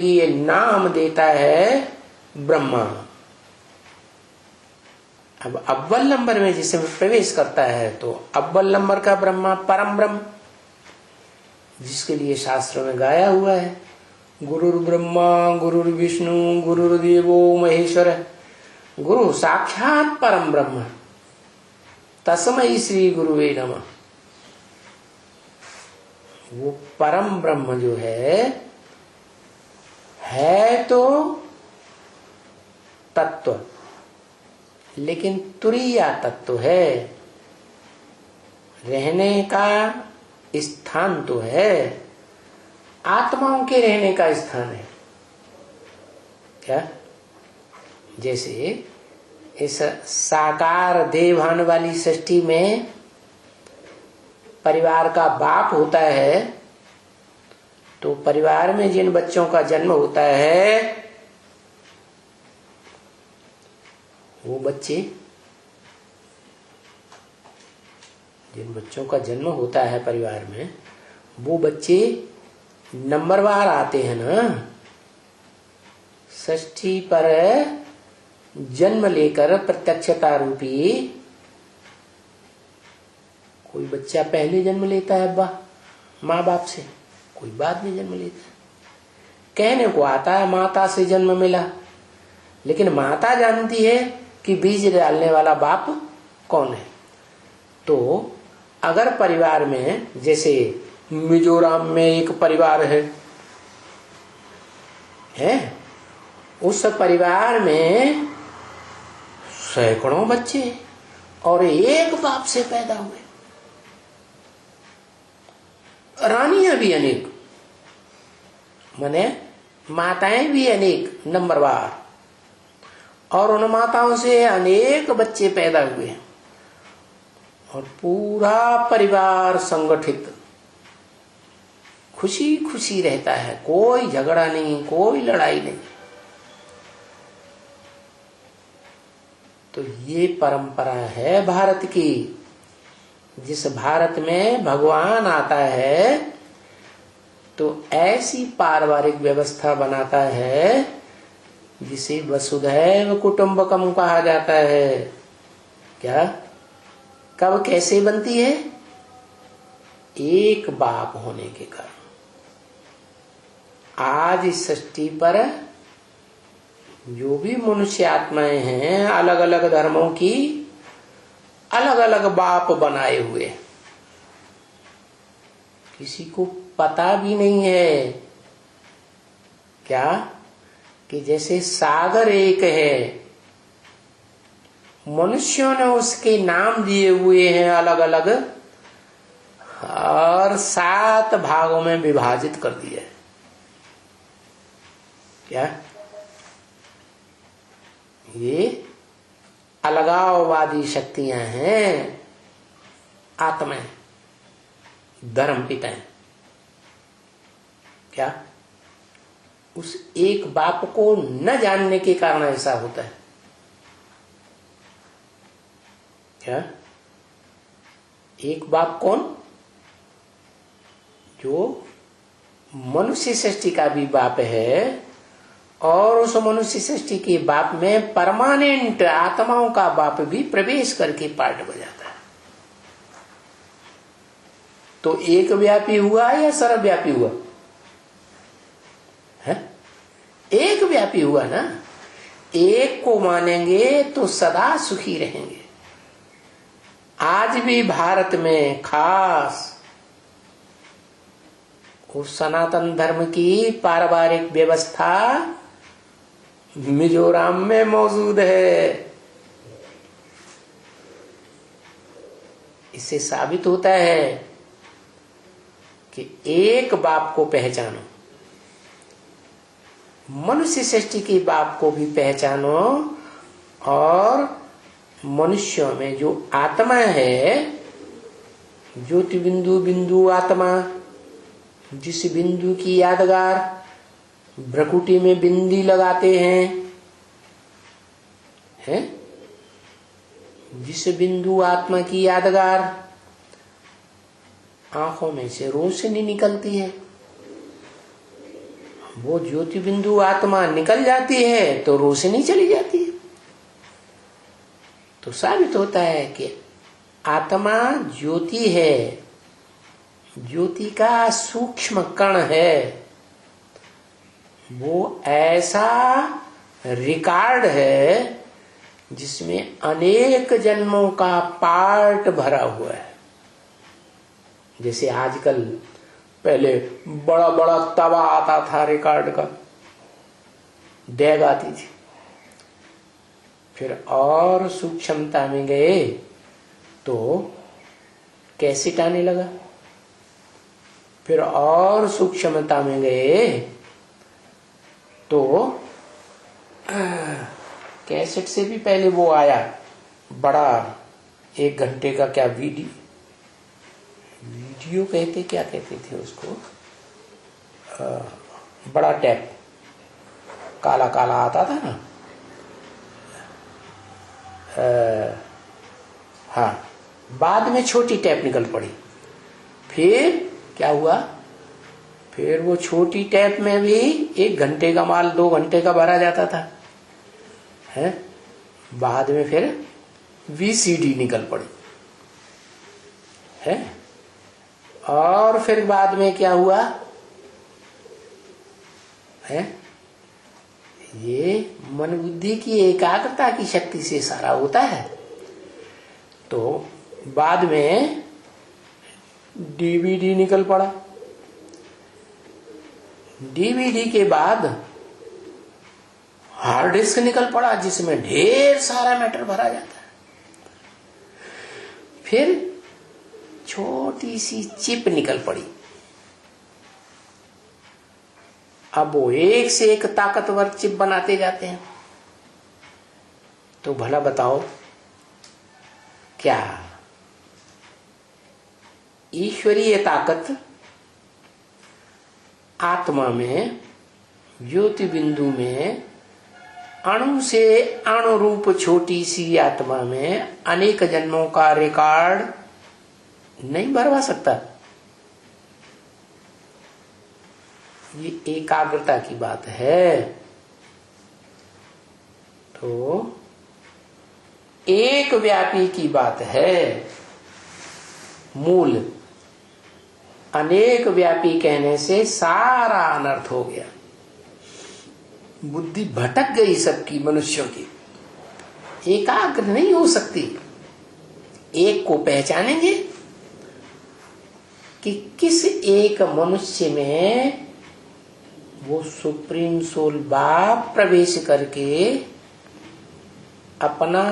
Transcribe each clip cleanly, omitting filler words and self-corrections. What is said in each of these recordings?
ये नाम देता है ब्रह्मा। अब अव्वल नंबर में जिसमें प्रवेश करता है तो अव्वल नंबर का ब्रह्मा परम ब्रह्म, जिसके लिए शास्त्र में गाया हुआ है गुरुर् ब्रह्मा गुरुर्विष्णु गुरुर्देवो महेश्वर, गुरु साक्षात परम ब्रह्म, तस्मै श्री गुरुवे नमः। वो परम ब्रह्म जो है तो तत्व, लेकिन तुरीया तत्व है, रहने का स्थान तो है, आत्माओं के रहने का स्थान है। क्या? जैसे इस साकार देवभान वाली सृष्टि में परिवार का बाप होता है, तो परिवार में जिन बच्चों का जन्म होता है वो बच्चे, जिन बच्चों का जन्म होता है परिवार में, वो बच्चे नंबरवार आते हैं ना। षष्ठी पर जन्म लेकर प्रत्यक्षता रूपी कोई बच्चा पहले जन्म लेता है माँ बाप से, कोई बाद में जन्म लेता है। कहने को आता है माता से जन्म मिला, लेकिन माता जानती है कि बीज डालने वाला बाप कौन है। तो अगर परिवार में, जैसे मिजोरम में एक परिवार है, उस परिवार में सैकड़ों बच्चे और एक बाप से पैदा हुए, रानियां भी अनेक, माने माताएं भी अनेक नंबरवार, और उन माताओं से अनेक बच्चे पैदा हुए और पूरा परिवार संगठित खुशी खुशी रहता है, कोई झगड़ा नहीं, कोई लड़ाई नहीं। तो ये परंपरा है भारत की। जिस भारत में भगवान आता है तो ऐसी पारिवारिक व्यवस्था बनाता है जिसे वसुधैव कुटुंबकम कहा जाता है। क्या? कब कैसे बनती है? एक बाप होने के कारण। आज इस सृष्टि पर जो भी मनुष्य आत्माएं हैं, अलग अलग धर्मों की अलग अलग बाप बनाए हुए, किसी को पता भी नहीं है क्या कि जैसे सागर एक है, मनुष्यों ने उसके नाम दिए हुए हैं अलग अलग, और 7 भागों में विभाजित कर दिया है। क्या? ये अलगाववादी शक्तियां हैं, आत्माएं, धर्म पिताएं। क्या? उस एक बाप को न जानने के कारण ऐसा होता है। क्या? एक बाप कौन? जो मनुष्य सृष्टि का भी बाप है, और उस मनुष्य सृष्टि के बाप में परमानेंट आत्माओं का बाप भी प्रवेश करके पार्ट बजाता है। तो एक व्यापी हुआ या सर्वव्यापी हुआ है? एक व्यापी हुआ ना। एक को मानेंगे तो सदा सुखी रहेंगे। आज भी भारत में खास उस सनातन धर्म की पारिवारिक व्यवस्था मिजोरम में मौजूद है। इससे साबित होता है कि एक बाप को पहचानो, मनुष्य सृष्टि के बाप को भी पहचानो, और मनुष्यों में जो आत्मा है, ज्योति बिंदु बिंदु आत्मा, जिस बिंदु की यादगार भ्रकुटी में बिंदी लगाते हैं, जिस बिंदु आत्मा की यादगार आंखों में से रोशनी निकलती है, वो ज्योति बिंदु आत्मा निकल जाती है तो रोशनी चली जाती है। तो साबित होता है कि आत्मा ज्योति है, ज्योति का सूक्ष्म कण है। वो ऐसा रिकॉर्ड है जिसमें अनेक जन्मों का पार्ट भरा हुआ है। जैसे आजकल पहले बड़ा बड़ा तवा आता था रिकॉर्ड का, डेग आती थी, फिर और सूक्ष्मता में गए तो कैसेट आने लगा, फिर और सूक्ष्मता में गए तो कैसेट से भी पहले वो आया बड़ा 1 घंटे का, क्या वीडियो कहते, क्या कहते थे उसको, बड़ा टैप काला काला आता था ना। हाँ, बाद में छोटी टैप निकल पड़ी। फिर क्या हुआ, फिर वो छोटी टैप में भी 1 घंटे का माल 2 घंटे का भरा जाता था, है। बाद में फिर VCD निकल पड़ी, है। और फिर बाद में क्या हुआ, है, ये मन बुद्धि की एकाग्रता की शक्ति से सारा होता है। तो बाद में DVD निकल पड़ा, DVD के बाद हार्ड डिस्क निकल पड़ा जिसमें ढेर सारा मैटर भरा जाता है। फिर छोटी सी चिप निकल पड़ी। अब वो एक से एक ताकतवर चिप बनाते जाते हैं। तो भला बताओ, क्या ईश्वरीय ताकत आत्मा में, ज्योति बिंदु में, अणु से अणु रूप छोटी सी आत्मा में अनेक जन्मों का रिकॉर्ड नहीं भरवा सकता? ये एकाग्रता की बात है। तो एक व्यापी की बात है। मूल अनेक व्यापी कहने से सारा अनर्थ हो गया। बुद्धि भटक गई सबकी, मनुष्यों की एकाग्र नहीं हो सकती। एक को पहचानेंगे कि किस एक मनुष्य में वो सुप्रीम सोल बाप प्रवेश करके अपना,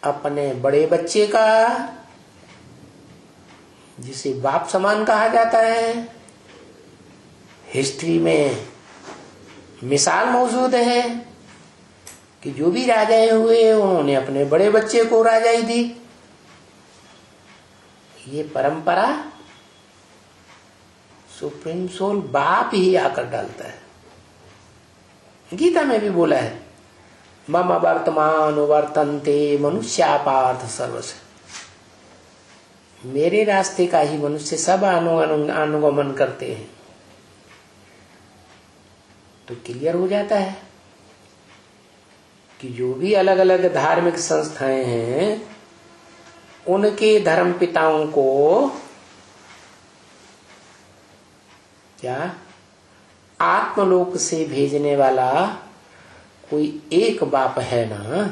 अपने बड़े बच्चे का, जिसे बाप समान कहा जाता है, हिस्ट्री में मिसाल मौजूद है कि जो भी राजाएं हुए उन्होंने अपने बड़े बच्चे को राजाई दी। ये परंपरा सुप्रीम सोल बाप ही आकर डालता है। गीता में भी बोला है, मम वर्तमान वर्तन्ते मनुष्या पार्थ सर्वस्य। मेरे रास्ते का ही मनुष्य सब अनुगमन करते हैं। तो क्लियर हो जाता है कि जो भी अलग अलग धार्मिक संस्थाएं हैं उनके धर्म पिताओं को क्या आत्मलोक से भेजने वाला कोई एक बाप है ना।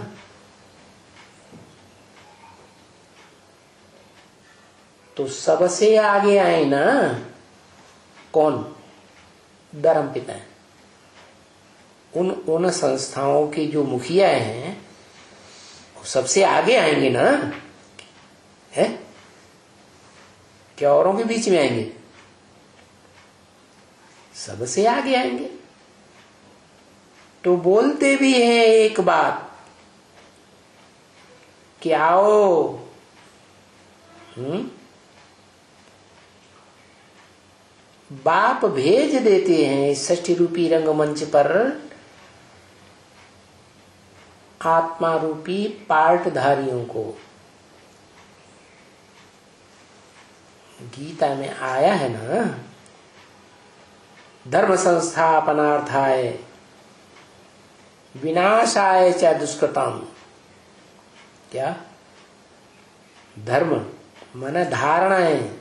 तो सबसे आगे आए ना कौन? धर्म पिता है। उन संस्थाओं के जो मुखिया हैं वो सबसे आगे आएंगे ना, है? क्या औरों के बीच में आएंगे? सबसे आगे आएंगे। तो बोलते भी हैं एक बात कि आओ, बाप भेज देते हैं 60 रूपी रंगमंच पर आत्मा रूपी पार्टधारियों को। गीता में आया है ना धर्म संस्थापनार्थाय विनाशाय च दुष्कृतम्। क्या? धर्म माने धारणाएं,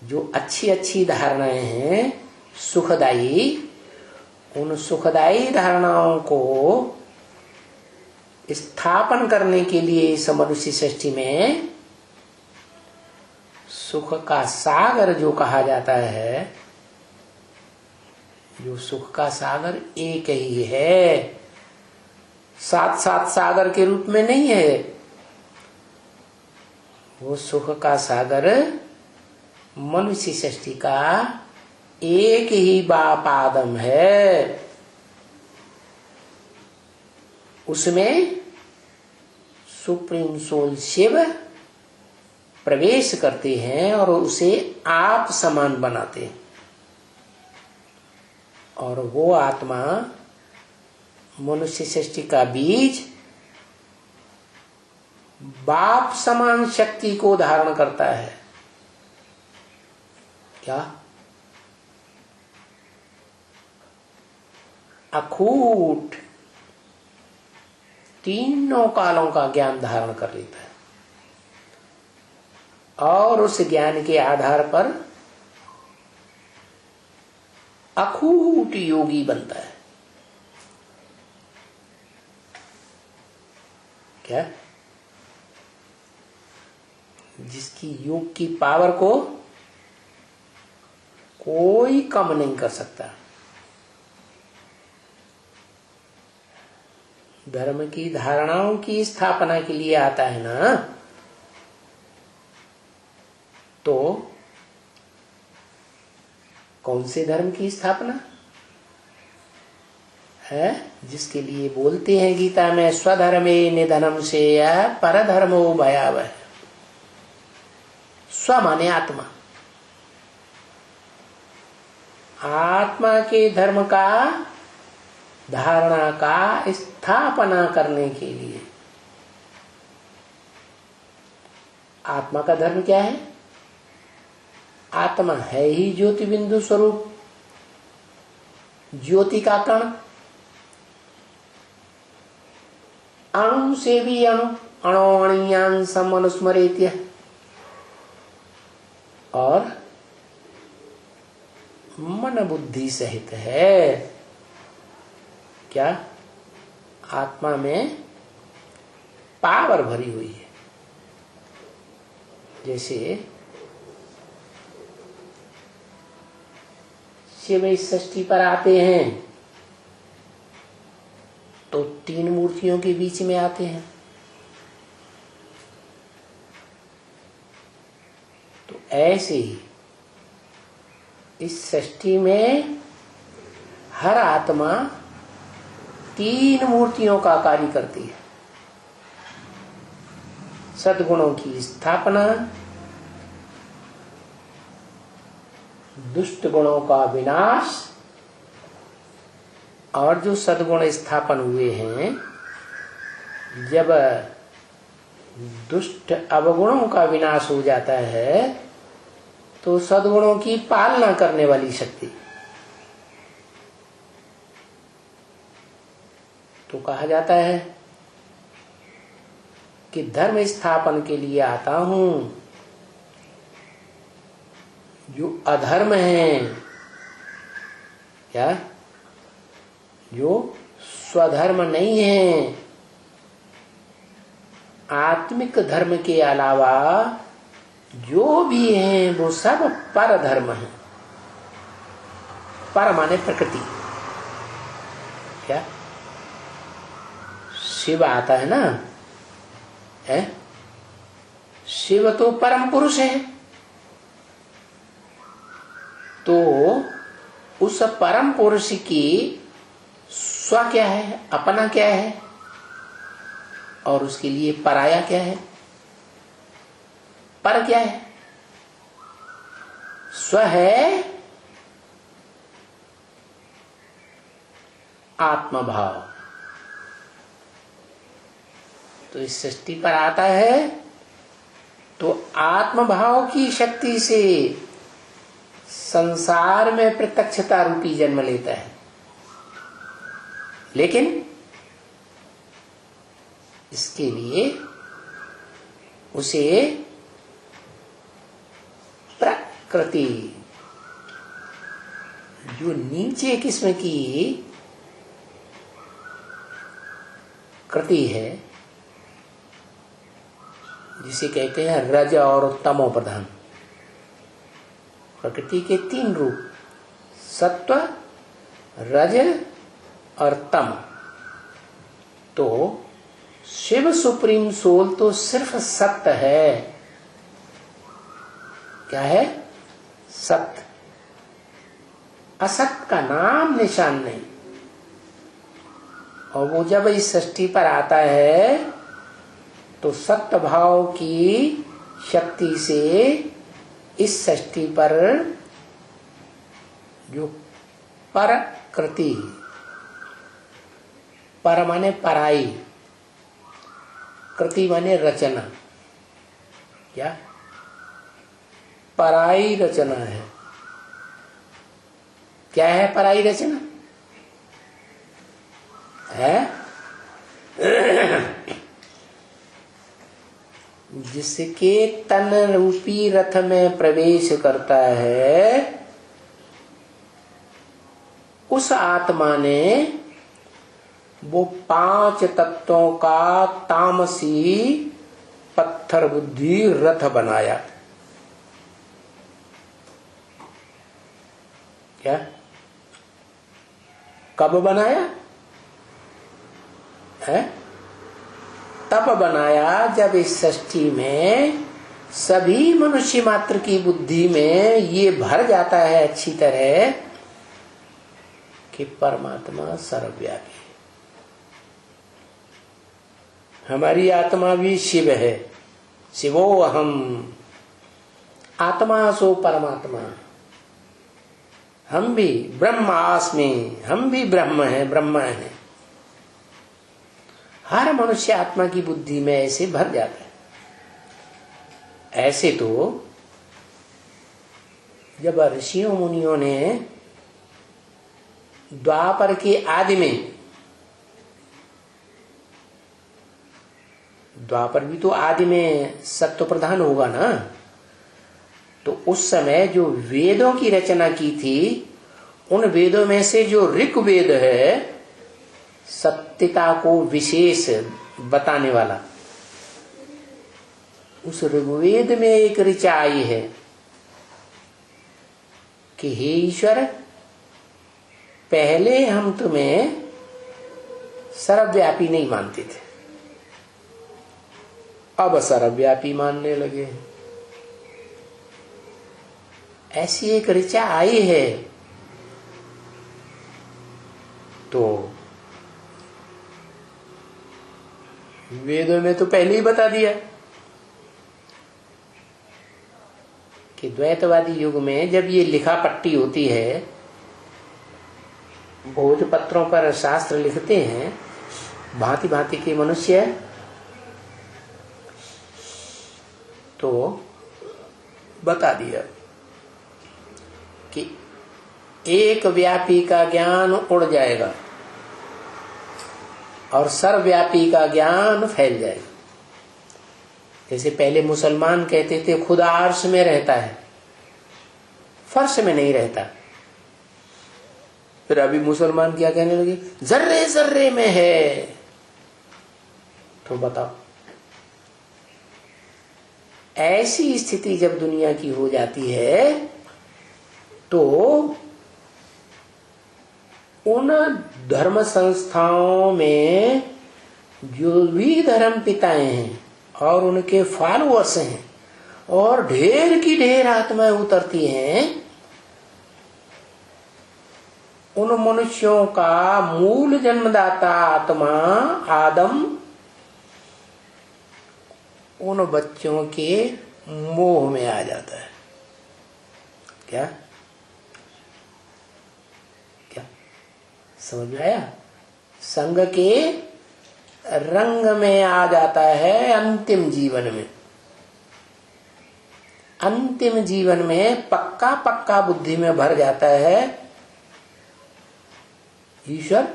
जो अच्छी अच्छी धारणाएं हैं सुखदायी, उन सुखदायी धारणाओं को स्थापन करने के लिए इस मनुष्य सृष्टि में सुख का सागर जो कहा जाता है, जो सुख का सागर एक ही है, सात सात सागर के रूप में नहीं है। वो सुख का सागर मनुष्य सृष्टि का एक ही पादम है। उसमें सुप्रीम सोल शिव प्रवेश करते हैं और उसे आप समान बनाते हैं, और वो आत्मा मनुष्य सृष्टि का बीज बाप समान शक्ति को धारण करता है। क्या? अखूट तीनों कालों का ज्ञान धारण कर लेता है, और उस ज्ञान के आधार पर अखूट योगी बनता है। क्या? जिसकी योग की पावर को कोई कम नहीं कर सकता। धर्म की धारणाओं की स्थापना के लिए आता है ना, तो कौन से धर्म की स्थापना है? जिसके लिए बोलते हैं गीता में, स्वधर्मे निधनम से परधर्मो भयावह। स्व माने आत्मा, आत्मा के धर्म का धारणा का स्थापना करने के लिए। आत्मा का धर्म क्या है? आत्मा है ही ज्योति बिंदु स्वरूप, ज्योति का कण, अणु से भी अणु, अणोअणीयांसम अनुस्मरेत्य, और मन बुद्धि सहित है। क्या? आत्मा में पावर भरी हुई है। जैसे शिव इस सृष्टि पर आते हैं तो तीन मूर्तियों के बीच में आते हैं, तो ऐसे ही इस सृष्टि में हर आत्मा तीन मूर्तियों का कार्य करती है। सद्गुणों की स्थापना, दुष्ट गुणों का विनाश, और जो सद्गुण स्थापन हुए हैं, जब दुष्ट अवगुणों का विनाश हो जाता है तो सद्गुणों की पालना करने वाली शक्ति, तो कहा जाता है कि धर्म स्थापन के लिए आता हूं। जो अधर्म है, क्या? जो स्वधर्म नहीं है, आत्मिक धर्म के अलावा जो भी है वो सब पर धर्म है। पर माने प्रकृति। क्या? शिव आता है ना, है? शिव तो परम पुरुष है, तो उस परम पुरुष की स्व क्या है, अपना क्या है, और उसके लिए पराया क्या है? पर क्या है? स्व है आत्मभाव। तो इस सृष्टि पर आता है तो आत्मभाव की शक्ति से संसार में प्रत्यक्षता रूपी जन्म लेता है, लेकिन इसके लिए उसे प्रकृति, जो नीचे किस्म की कृति है, जिसे कहते हैं रज और तमो प्रधान, प्रकृति के 3 रूप, सत्व, रज और तम। तो शिव सुप्रीम सोल तो सिर्फ सत्य है। क्या है? सत्य। असत्य का नाम निशान नहीं। और वो जब इस सृष्टि पर आता है तो सत्य भाव की शक्ति से इस सृष्टि पर जो प्रकृति, पर माने पराई, कृति माने रचना, क्या पराई रचना है। क्या है पराई रचना? है जिसके तन रूपी रथ में प्रवेश करता है, उस आत्मा ने वो 5 तत्वों का तामसी पत्थर बुद्धि रथ बनाया। क्या? कब बनाया है? तब बनाया जब इस सृष्टि में सभी मनुष्य मात्र की बुद्धि में ये भर जाता है अच्छी तरह कि परमात्मा सर्वव्यापी। हमारी आत्मा भी शिव है, शिवो अहम, आत्मा सो परमात्मा। हम भी ब्रह्मास्मि, हम भी ब्रह्म है, ब्रह्मा है। हर मनुष्य आत्मा की बुद्धि में ऐसे भर जाता है। ऐसे तो जब ऋषियों मुनियों ने द्वापर के आदि में, द्वापर भी तो आदि में सत्व प्रधान होगा ना, तो उस समय जो वेदों की रचना की थी, उन वेदों में से जो ऋग्वेद है, सत्यता को विशेष बताने वाला, उस ऋग्वेद में एक ऋचा आई है कि हे ईश्वर, पहले हम तुम्हें सर्वव्यापी नहीं मानते थे, अब सर्वव्यापी मानने लगे। ऐसी एक ऋचा आई है। तो वेदों में तो पहले ही बता दिया कि द्वैतवादी युग में जब ये लिखा पट्टी होती है, भोजपत्रों पर शास्त्र लिखते हैं, भांति भांति के मनुष्य, तो बता दिया कि एक व्यापी का ज्ञान उड़ जाएगा और सर्वव्यापी का ज्ञान फैल जाएगा। जैसे पहले मुसलमान कहते थे खुदा अर्श में रहता है, फर्श में नहीं रहता। फिर अभी मुसलमान क्या कहने लगे? जर्रे जर्रे में है। तो बताओ, ऐसी स्थिति जब दुनिया की हो जाती है तो उन धर्म संस्थाओं में जो भी धर्म पिताएं हैं और उनके फॉलोअर्स हैं और ढेर की ढेर आत्माएं उतरती हैं, उन मनुष्यों का मूल जन्मदाता आत्मा आदम उन बच्चों के मोह में आ जाता है। क्या क्या समझ में आया? संग के रंग में आ जाता है अंतिम जीवन में। अंतिम जीवन में पक्का पक्का बुद्धि में भर जाता है ईश्वर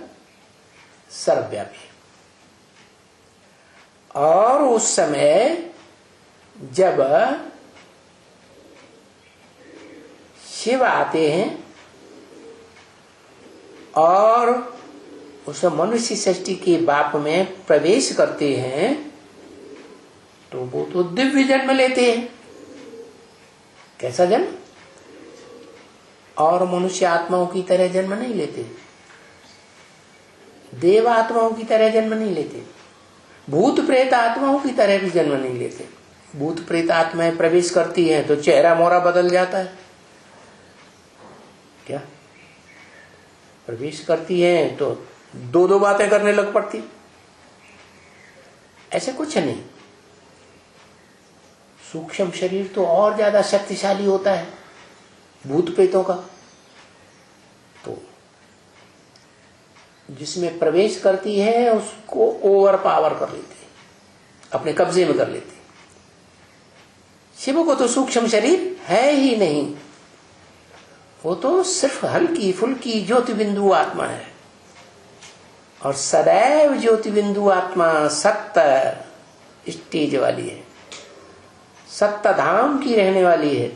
सर्वव्यापी। और उस समय जब शिव आते हैं और उस मनुष्य सृष्टि के बाप में प्रवेश करते हैं, तो वो तो दिव्य जन्म लेते हैं। कैसा जन्म? और मनुष्य आत्माओं की तरह जन्म नहीं लेते, देव आत्माओं की तरह जन्म नहीं लेते, भूत प्रेत आत्माओं की तरह भी जन्म नहीं लेते। भूत प्रेत आत्माएं प्रवेश करती हैं तो चेहरा मोहरा बदल जाता है। क्या प्रवेश करती हैं तो दो दो बातें करने लग पड़ती। ऐसे कुछ नहीं। सूक्ष्म शरीर तो और ज्यादा शक्तिशाली होता है भूत प्रेतों का। तो जिसमें प्रवेश करती है उसको ओवर पावर कर लेती है, अपने कब्जे में कर लेती है। शिव को तो सूक्ष्म शरीर है ही नहीं, वो तो सिर्फ हल्की फुल्की ज्योति बिंदु आत्मा है। और सदैव ज्योति बिंदु आत्मा सत्य स्टेज वाली है, सत्य धाम की रहने वाली है।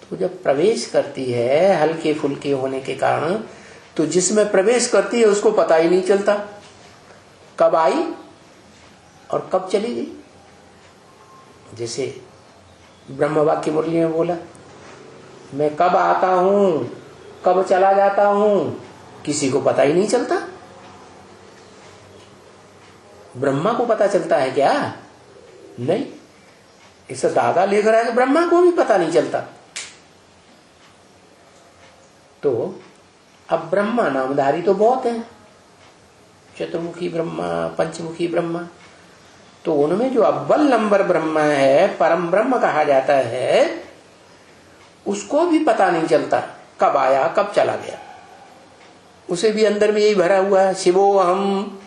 तो जब प्रवेश करती है हल्के फुल्के होने के कारण, तो जिसमें प्रवेश करती है उसको पता ही नहीं चलता कब आई और कब चली गई। जैसे ब्रह्म वाक्य मुरली में बोला, मैं कब आता हूं कब चला जाता हूं किसी को पता ही नहीं चलता। ब्रह्मा को पता चलता है क्या? नहीं। इसे दादा लेकर आए, ब्रह्मा को भी पता नहीं चलता। तो अब ब्रह्मा नामधारी तो बहुत है, चतुर्मुखी ब्रह्मा, पंचमुखी ब्रह्मा। तो उनमें जो अव्वल नंबर ब्रह्मा है, परम ब्रह्म कहा जाता है, उसको भी पता नहीं चलता कब आया कब चला गया। उसे भी अंदर में यही भरा हुआ है, शिवो हम।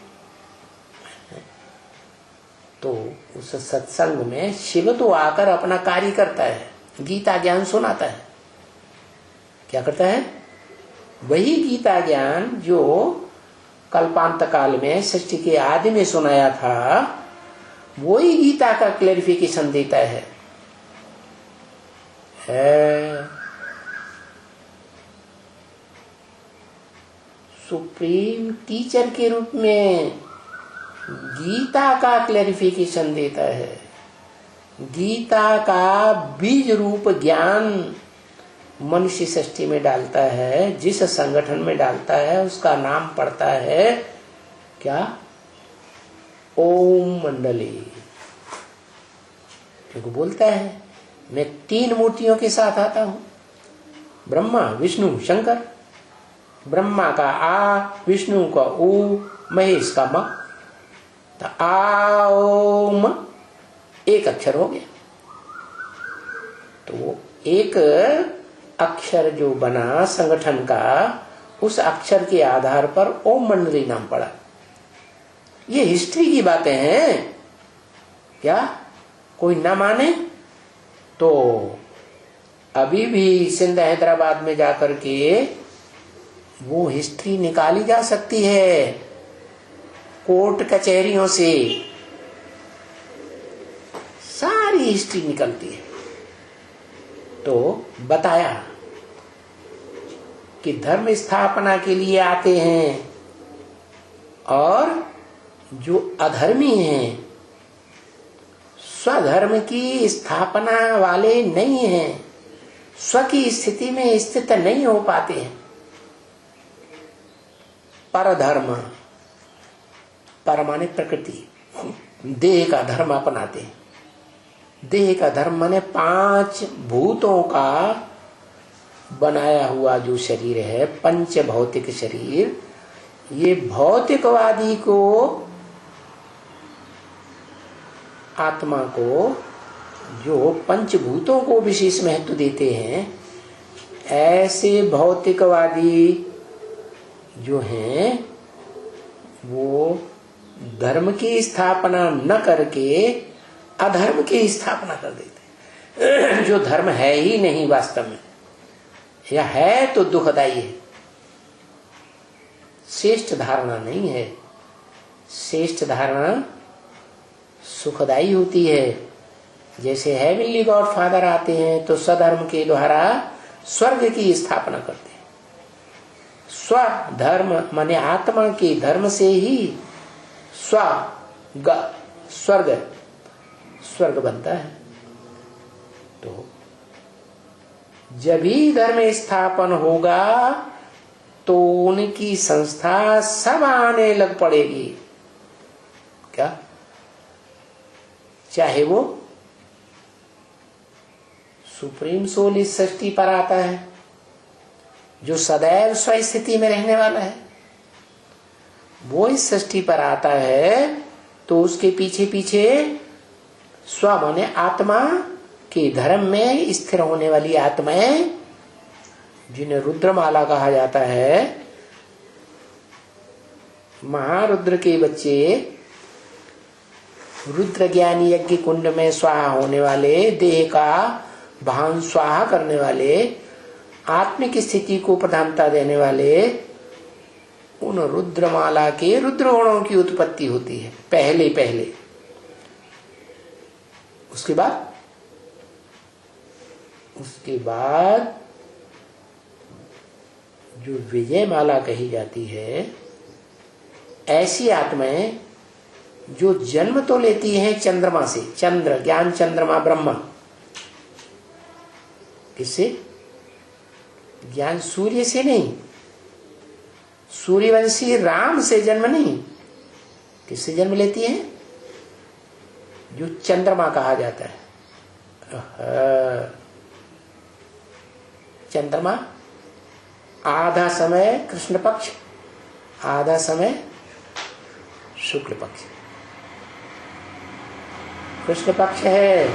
तो उस सत्संग में शिव तो आकर अपना कार्य करता है, गीता ज्ञान सुनाता है। क्या करता है? वही गीता ज्ञान जो कल्पांत काल में सृष्टि के आदि में सुनाया था, वही गीता का क्लैरिफिकेशन देता है। सुप्रीम टीचर के रूप में गीता का क्लैरिफिकेशन देता है। गीता का बीज रूप ज्ञान मनुष्य सृष्टि में डालता है। जिस संगठन में डालता है उसका नाम पड़ता है क्या? ओम मंडली। क्योंकि बोलता है मैं 3 मूर्तियों के साथ आता हूं, ब्रह्मा विष्णु शंकर। ब्रह्मा का आ, विष्णु का ऊ, महेश का म। तो आ ओम एक अक्षर हो गया। तो एक अक्षर जो बना संगठन का, उस अक्षर के आधार पर ओम मंडली नाम पड़ा। ये हिस्ट्री की बातें हैं। क्या कोई ना माने तो अभी भी सिंध हैदराबाद में जाकर के वो हिस्ट्री निकाली जा सकती है कोर्ट कचहरियों से। सारी हिस्ट्री निकलती है। तो बताया कि धर्म स्थापना के लिए आते हैं और जो अधर्मी हैं, स्वधर्म की स्थापना वाले नहीं हैं, स्व की स्थिति में स्थित नहीं हो पाते हैं, परधर्म, पर माने प्रकृति, देह का धर्म अपनाते हैं। देह का धर्म माने 5 भूतों का बनाया हुआ जो शरीर है, पंच भौतिक शरीर। ये भौतिकवादी को, आत्मा को, जो पंचभूतों को विशेष महत्व देते हैं, ऐसे भौतिकवादी जो हैं वो धर्म की स्थापना न करके अधर्म की स्थापना कर देते हैं। जो धर्म है ही नहीं वास्तव में, या है तो दुखदायी है, श्रेष्ठ धारणा नहीं है। श्रेष्ठ धारणा सुखदायी होती है। जैसे हेवनली गॉड फादर आते हैं तो सधर्म के द्वारा स्वर्ग की स्थापना करते हैं। स्वधर्म माने आत्मा के धर्म से ही स्वर्ग बनता है। तो जब ही धर्म स्थापन होगा तो उनकी संस्था सब आने लग पड़ेगी। क्या? चाहे वो सुप्रीम सोल इस सृष्टि पर आता है जो सदैव स्वस्थिति में रहने वाला है, वो इस सृष्टि पर आता है तो उसके पीछे पीछे स्व माने आत्मा के धर्म में स्थिर होने वाली आत्माएं, जिन्हें रुद्रमाला कहा जाता है, महारुद्र के बच्चे, रुद्र ज्ञानी यज्ञ कुंड में स्वाहा होने वाले, देह का भान स्वाहा करने वाले, आत्मिक स्थिति को प्रधानता देने वाले, उन रुद्रमाला के रुद्र गुणों की उत्पत्ति होती है पहले। उसके बाद जो विजय माला कही जाती है, ऐसी आत्माएं जो जन्म तो लेती हैं चंद्रमा से, चंद्र ज्ञान चंद्रमा ब्रह्मा, किससे? ज्ञान सूर्य से नहीं, सूर्यवंशी राम से जन्म नहीं, किससे जन्म लेती है? जो चंद्रमा कहा जाता है। चंद्रमा आधा समय कृष्ण पक्ष, आधा समय शुक्ल पक्ष। कृष्ण पक्ष है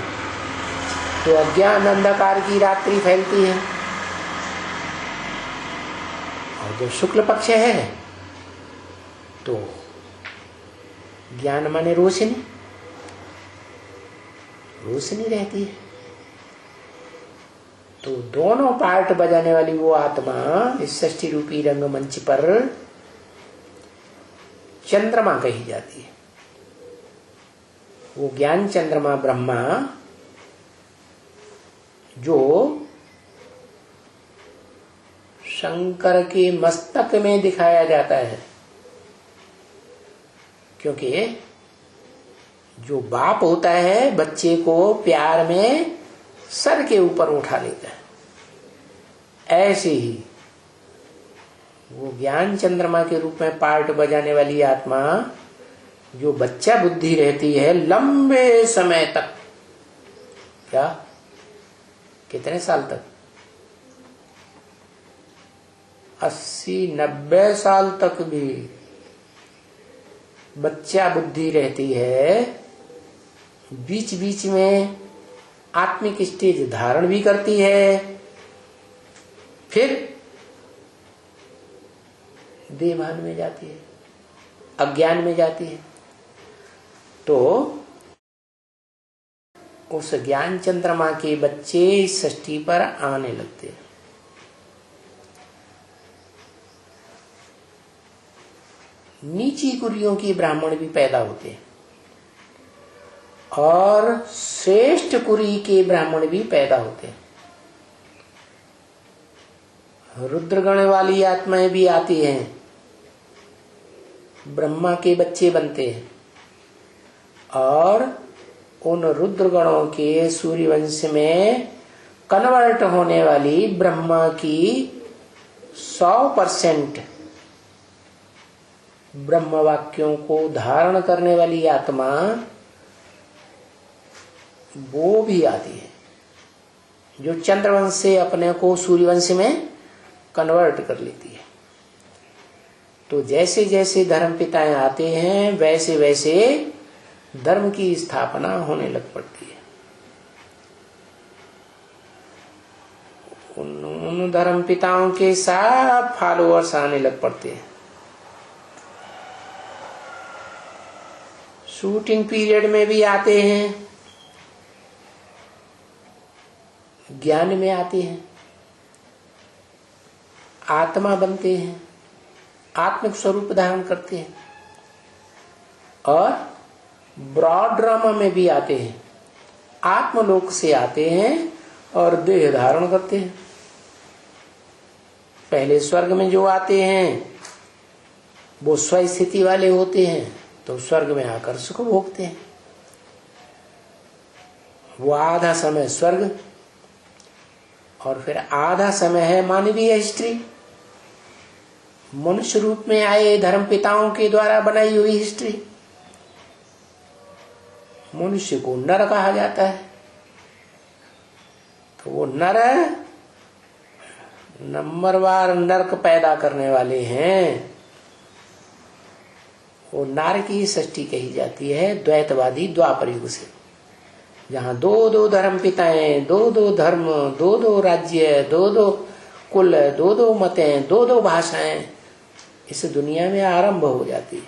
तो अज्ञान अंधकार की रात्रि फैलती है, और जब शुक्ल पक्ष है तो ज्ञान माने रोशनी रहती है। तो दोनों पार्ट बजाने वाली वो आत्मा इस षष्ठी रूपी रंगमंच पर चंद्रमा कही जाती है। वो ज्ञान चंद्रमा ब्रह्मा जो शंकर के मस्तक में दिखाया जाता है, क्योंकि जो बाप होता है बच्चे को प्यार में सर के ऊपर उठा लेता है, ऐसे ही वो ज्ञान चंद्रमा के रूप में पार्ट बजाने वाली आत्मा जो बच्चा बुद्धि रहती है लंबे समय तक, क्या कितने साल तक? 80-90 साल तक भी बच्चा बुद्धि रहती है। बीच बीच में आत्मिक स्टेज धारण भी करती है, फिर देहभान में जाती है, अज्ञान में जाती है। तो उस ज्ञान चंद्रमा के बच्चे इस सृष्टि पर आने लगते हैं। नीची कुरियों की ब्राह्मण भी पैदा होते हैं और श्रेष्ठ कुरी के ब्राह्मण भी पैदा होते हैं। रुद्रगण वाली आत्माएं भी आती हैं, ब्रह्मा के बच्चे बनते हैं और उन रुद्रगणों के सूर्यवंश में कन्वर्ट होने वाली ब्रह्मा की 100% ब्रह्म वाक्यों को धारण करने वाली आत्मा वो भी आती है, जो चंद्रवंश से अपने को सूर्यवंश में कन्वर्ट कर लेती है। तो जैसे जैसे धर्म पिताएं आते हैं वैसे वैसे धर्म की स्थापना होने लग पड़ती है। उन धर्म पिताओं के सब फॉलोअर्स आने लग पड़ते हैं। शूटिंग पीरियड में भी आते हैं, ज्ञान में आते हैं, आत्मा बनते हैं, आत्मिक स्वरूप धारण करते हैं, और ब्रॉड ड्रामा में भी आते हैं, आत्मलोक से आते हैं और देह धारण करते हैं। पहले स्वर्ग में जो आते हैं वो स्वस्थिति वाले होते हैं, तो स्वर्ग में आकर सुख भोगते हैं। वो आधा समय स्वर्ग और फिर आधा समय है मानवीय हिस्ट्री, मनुष्य रूप में आए धर्म पिताओं के द्वारा बनाई हुई हिस्ट्री। मनुष्य को नर कहा जाता है, तो वो नर नंबरवार नरक पैदा करने वाले हैं। वो नार की सृष्टि कही जाती है द्वैतवादी द्वापर युग से, जहाँ दो दो धर्म पिताएं, दो दो धर्म, दो दो राज्य, दो दो कुल, दो दो मतें, दो दो भाषाएं इस दुनिया में आरंभ हो जाती है।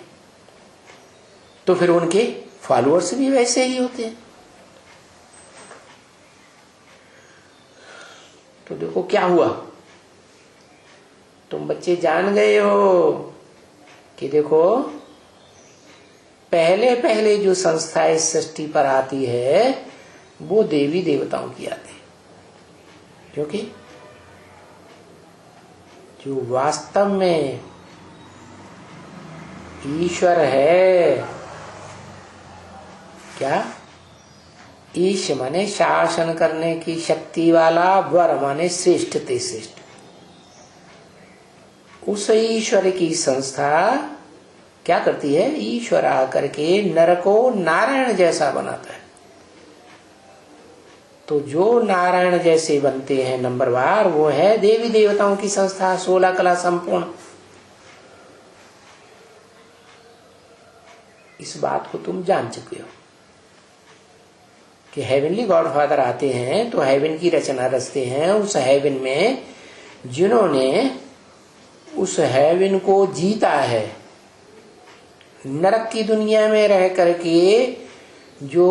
तो फिर उनके फॉलोअर्स भी वैसे ही होते हैं। तो देखो क्या हुआ, तुम बच्चे जान गए हो कि देखो पहले पहले जो संस्था इस सृष्टि पर आती है वो देवी देवताओं की आती है, क्योंकि जो वास्तव में ईश्वर है, क्या ईश माने शासन करने की शक्ति वाला, वर माने श्रेष्ठ ते श्रेष्ठ, उस ईश्वर की संस्था क्या करती है, ईश्वर आकर के नर को नारायण जैसा बनाता है। तो जो नारायण जैसे बनते हैं नंबरवार, वो है देवी देवताओं की संस्था, 16 कला संपूर्ण। इस बात को तुम जान चुके हो कि हेवनली गॉडफादर आते हैं तो हेवन की रचना रचते हैं। उस हेवन में जिन्होंने उस हेवन को जीता है, नरक की दुनिया में रह करके जो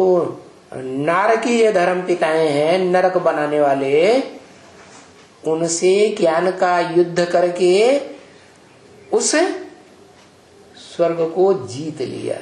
नारकीय धर्म पिताएं हैं, नरक बनाने वाले, उनसे ज्ञान का युद्ध करके उस स्वर्ग को जीत लिया।